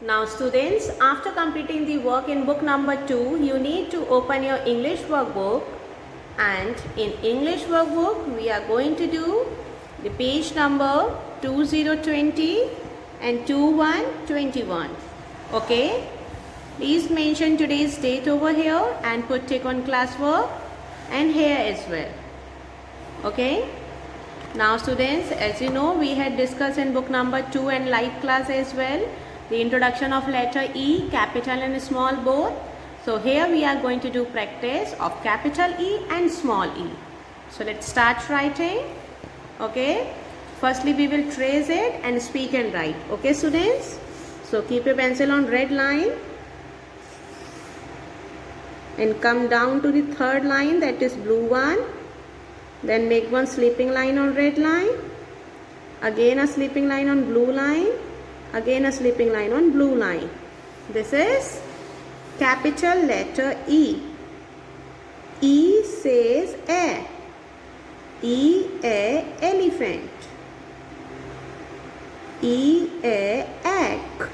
Now students, after completing the work in book number 2, you need to open your English workbook, and in English workbook we are going to do the page number 2020 and 2121. Okay? Please mention today's date over here and put tick on classwork and here as well. Okay? Now students, as you know, we had discussed in book number 2 and live class as well the introduction of letter E, capital and small both. So here we are going to do practice of capital E and small e. So let's start writing. Okay. Firstly we will trace it and speak and write. Okay students. So keep your pencil on red line and come down to the third line, that is blue one. Then make one sleeping line on red line. Again a sleeping line on blue line. Again a sleeping line on blue line. This is capital letter E. E says a. E a elephant. E a egg.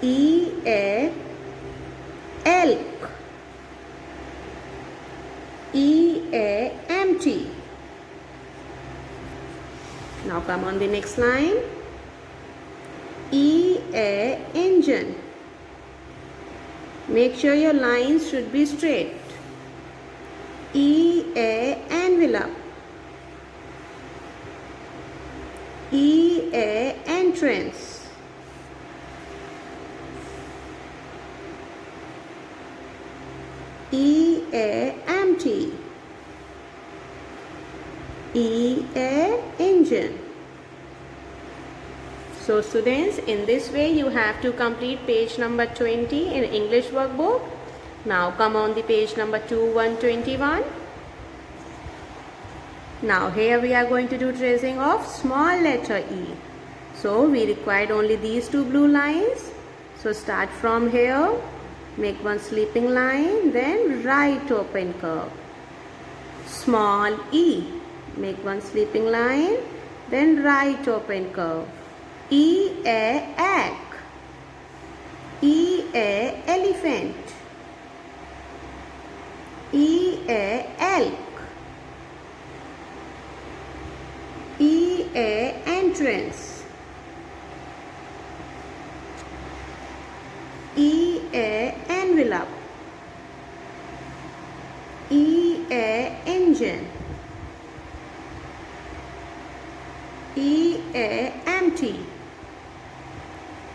E a elk. E a empty. Now come on the next line. E a engine. Make sure your lines should be straight. E a envelope. E a entrance. E a empty. E a engine. So students, in this way you have to complete page number 20 in English workbook. Now come on the page number 2121. Now here we are going to do tracing of small letter E. So we required only these two blue lines. So start from here, make one sleeping line, then right open curve. Small E. Make one sleeping line, then right open curve. E a egg. E a elephant. E a elk. E a entrance. E a envelope. E a engine. E a empty.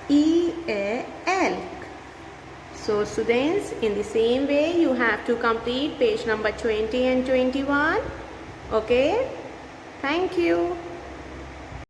E a elk. So students, in the same way you have to complete page number 20 and 21. Okay. Thank you.